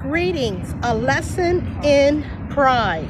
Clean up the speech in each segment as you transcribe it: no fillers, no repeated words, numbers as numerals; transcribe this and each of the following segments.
Greetings, a lesson in pride.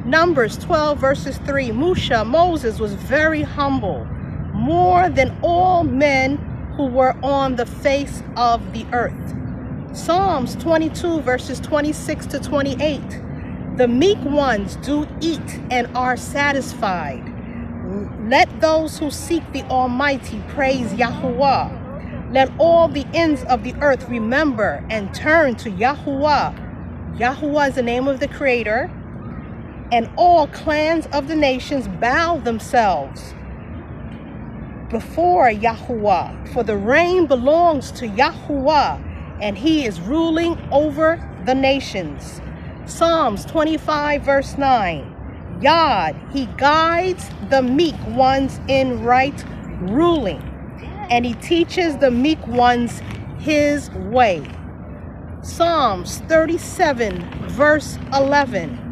Numbers 12 verses 3. Moses was very humble, more than all men who were on the face of the earth. Psalms 22 verses 26 to 28. The meek ones do eat and are satisfied. Let those who seek the Almighty praise YAHUAH. Let all the ends of the earth remember and turn to YAHUAH. YAHUAH is the name of the Creator. And all clans of the nations bow themselves before YAHUAH. For the reign belongs to YAHUAH, and He is ruling over the nations. Psalms 25 verse 9. Yah, He guides the meek ones in right ruling, and He teaches the meek ones His way. Psalms 37 verse 11.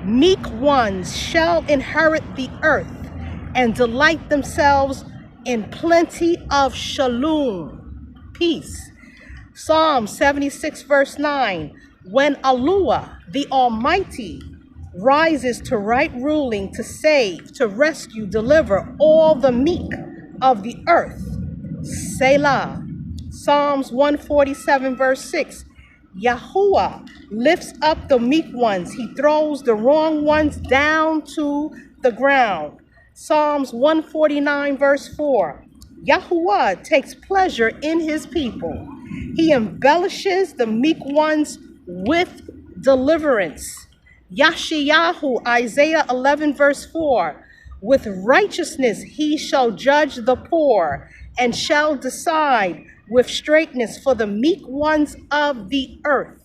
Meek ones shall inherit the earth and delight themselves in plenty of shalum, peace. Psalm 76 verse 9. When YAHUAH, the Almighty, rises to right ruling, to save, to rescue, deliver all the meek of the earth. Selah. Psalms 147 verse 6. YAHUAH lifts up the meek ones. He throws the wrong ones down to the ground. Psalms 149 verse 4. YAHUAH takes pleasure in His people. He embellishes the meek ones with deliverance. Yeshayahu, Isaiah 11 verse 4. With righteousness He shall judge the poor, and shall decide with straightness for the meek ones of the earth.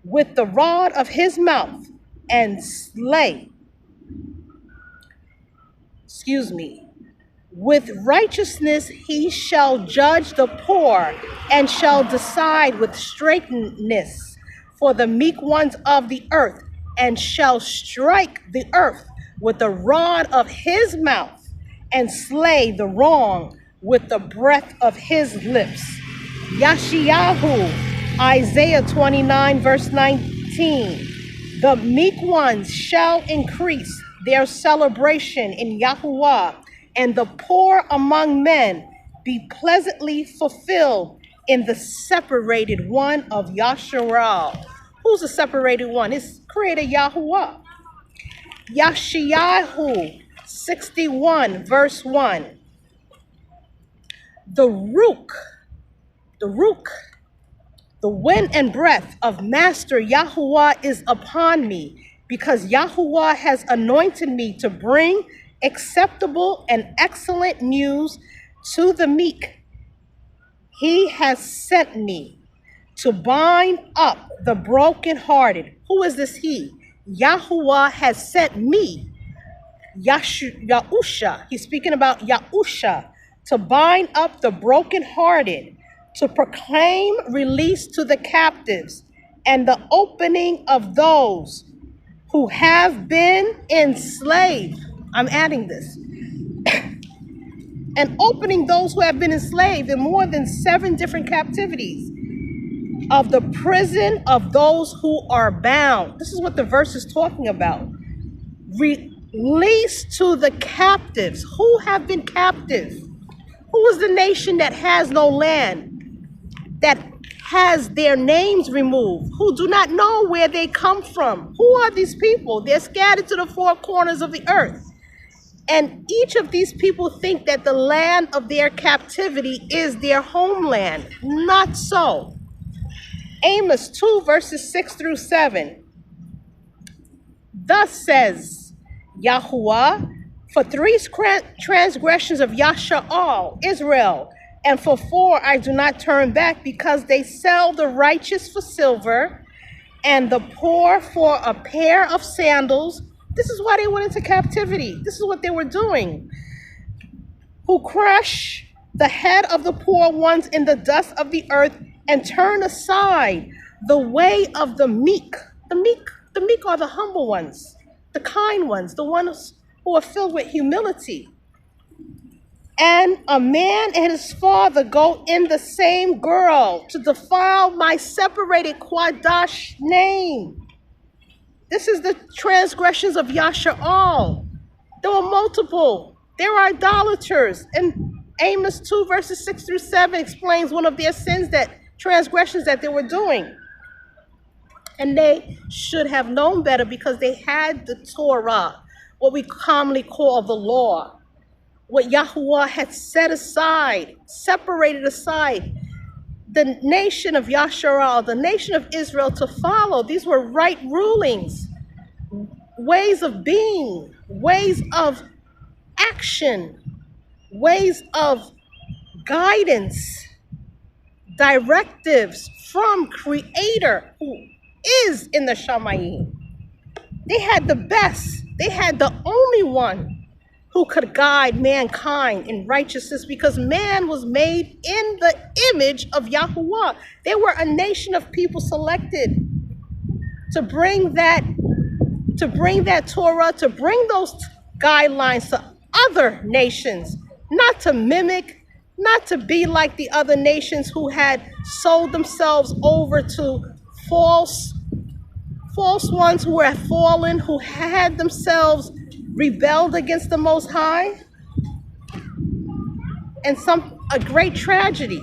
With the rod of His mouth and slay. With righteousness He shall judge the poor, and shall decide with straightness for the meek ones of the earth, and shall strike the earth with the rod of His mouth, and slay the wrong with the breath of His lips. Yeshayahu, Isaiah 29 verse 19. The meek ones shall increase their celebration in YAHUAH, and the poor among men be pleasantly fulfilled in the separated one of Yasharal. Who's the separated one? It's Creator YAHUAH. Yeshayahu 61 verse 1. The wind and breath of Master YAHUAH is upon me, because YAHUAH has anointed me to bring acceptable and excellent news to the meek. He has sent me to bind up the brokenhearted. Who is this He? YAHUAH has sent me, Yahusha. He's speaking about Yahusha. To bind up the brokenhearted, to proclaim release to the captives, and the opening of those who have been enslaved. I'm adding this. And opening those who have been enslaved in more than 7 different captivities, of the prison of those who are bound. This is what the verse is talking about. Release to the captives. Who have been captive? Who is the nation that has no land, that has their names removed, who do not know where they come from? Who are these people? They're scattered to the 4 corners of the earth. And each of these people think that the land of their captivity is their homeland. Not so. Amos 2 verses 6 through 7. Thus says YAHUAH, for 3 transgressions of Yasha'al, Israel, and for 4 I do not turn back, because they sell the righteous for silver, and the poor for a pair of sandals. This is why they went into captivity. This is what they were doing. Who crush the head of the poor ones in the dust of the earth, and turn aside the way of the meek. The meek are the humble ones, the kind ones, the ones who are filled with humility. And a man and his father go in the same girl to defile my separated Quadash name. This is the transgressions of Yasha'al. There were multiple. They were idolaters. And Amos 2 verses 6 through 7 explains one of their sins, that transgressions that they were doing. And they should have known better because they had the Torah, what we commonly call the law, what YAHUAH had set aside, separated aside the nation of Yasharal, the nation of Israel to follow. These were right rulings, ways of being, ways of action, ways of guidance, directives from Creator who is in the Shamayim. They had the best. They had the only one who could guide mankind in righteousness, because man was made in the image of YAHUAH. They were a nation of people selected to bring that Torah, to bring those guidelines to other nations, not to mimic, not to be like the other nations who had sold themselves over to false ones who were fallen, who had themselves rebelled against the Most High. And a great tragedy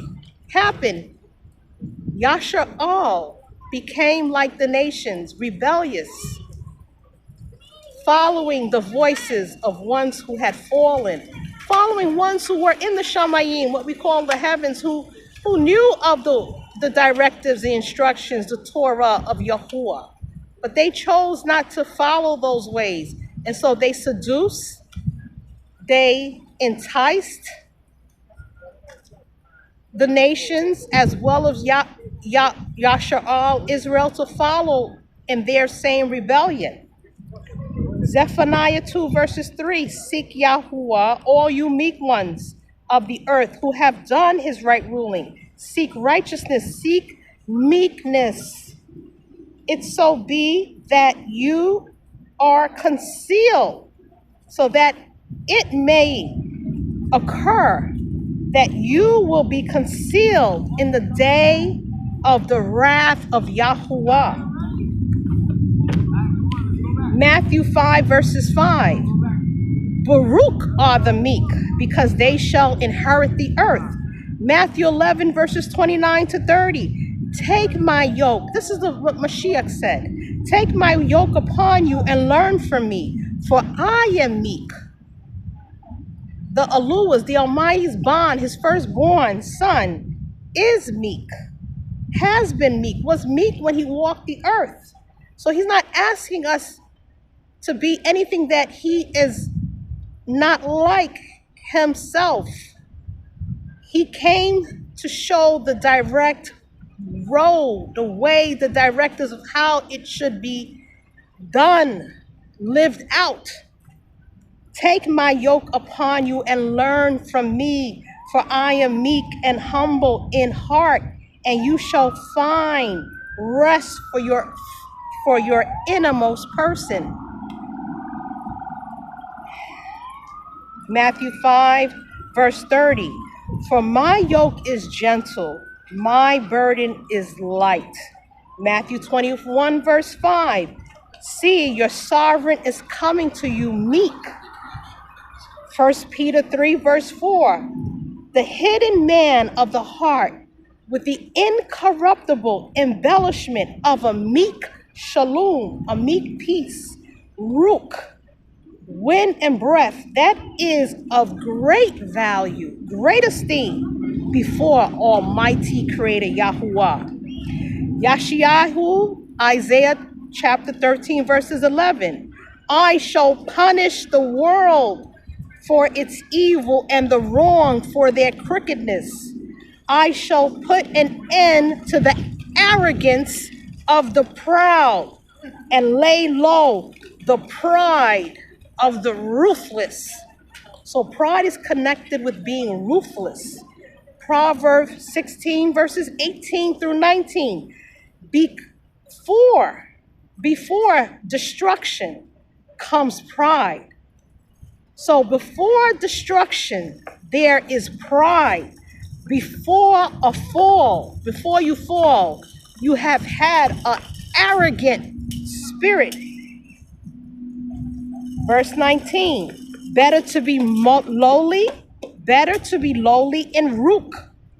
happened. Yasha'al became like the nations, rebellious, following the voices of ones who had fallen, following ones who were in the Shamayim, what we call the heavens, who knew of the directives, the instructions, the Torah of YAHUAH. But they chose not to follow those ways. And so they seduced, they enticed the nations as well as Yasha'al, Israel, to follow in their same rebellion. Zephaniah 2 verses 3, seek YAHUAH, all you meek ones of the earth who have done his right ruling. Seek righteousness, seek meekness. It so be that you are concealed, so that it may occur that you will be concealed in the day of the wrath of YAHUAH. Mathew 5 verses 5. Baruch are the meek, because they shall inherit the earth. Matthew 11 verses 29 to 30. Take my yoke. This is what Mashiach said. Take my yoke upon you and learn from me, for I am meek. The Aluah's, the Almighty's bond, his firstborn son, is meek, has been meek, was meek when he walked the earth. So he's not asking us to be anything that he is not like himself. He came to show the direct road, the way, the directives of how it should be done, lived out. Take my yoke upon you and learn from me, for I am meek and humble in heart, and you shall find rest for your innermost person. Matthew 5 verse 30. For my yoke is gentle, my burden is light. Matthew 21 verse 5. See, your sovereign is coming to you meek. 1 Peter 3 verse 4. The hidden man of the heart, with the incorruptible embellishment of a meek shalum, a meek peace, ruach, wind and breath, that is of great value, great esteem before Almighty Creator YAHUAH. Yashiyahu, Isaiah chapter 13 verses 11. I shall punish the world for its evil and the wrong for their crookedness. I shall put an end to the arrogance of the proud and lay low the pride of the ruthless. So pride is connected with being ruthless. Proverbs 16 verses 18 through 19. Before destruction comes pride. So before destruction, there is pride. Before a fall, before you fall, you have had an arrogant spirit. Verse 19, better to be lowly in rook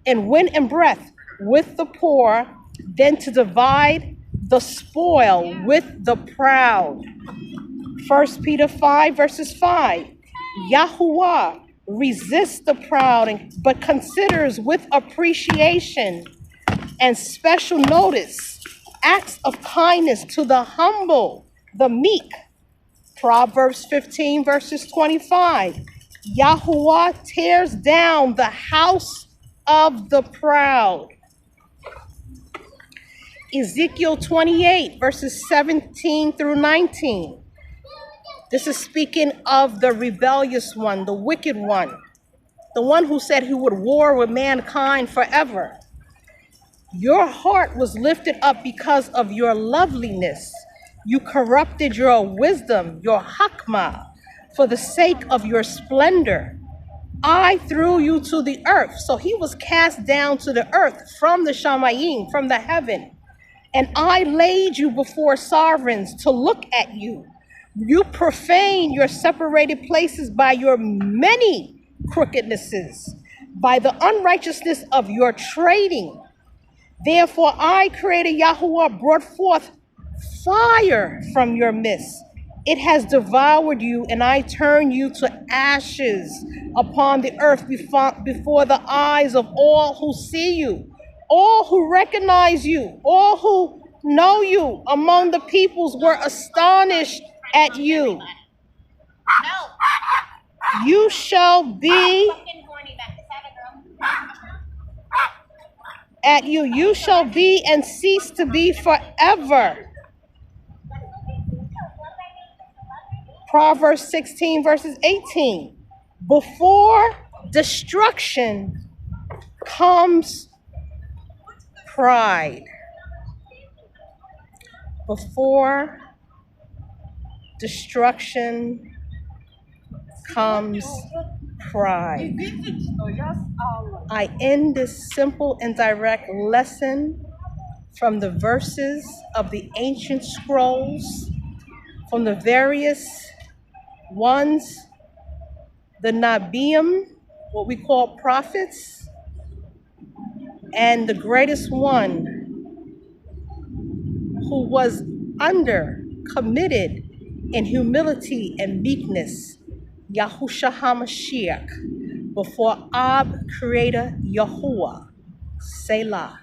and wind and breath with the poor than to divide the spoil with the proud. 1 Peter 5 verses 5, YAHUAH resists the proud but considers with appreciation and special notice acts of kindness to the humble, the meek. Proverbs 15 verses 25, YAHUAH tears down the house of the proud. Ezekiel 28 verses 17 through 19. This is speaking of the rebellious one, the wicked one, the one who said he would war with mankind forever. Your heart was lifted up because of your loveliness. You corrupted your wisdom, your hakmah, for the sake of your splendor. I threw you to the earth. So he was cast down to the earth from the shamayim, from the heaven. And I laid you before sovereigns to look at you. You profane your separated places by your many crookednesses, by the unrighteousness of your trading. Therefore I created, YAHUAH brought forth fire from your midst. It has devoured you, and I turn you to ashes upon the earth before the eyes of all who see you, all who recognize you, all who know you among the peoples were astonished at you. You shall be at you. You shall be and cease to be forever. Proverbs 16 verses 18. Before destruction comes pride. Before destruction comes pride. I end this simple and direct lesson from the verses of the ancient scrolls, from the various ones, the Nabiim, what we call prophets, and the greatest one who was committed in humility and meekness, Yahusha HaMashiach, before Ab, Creator, YAHUAH, Selah.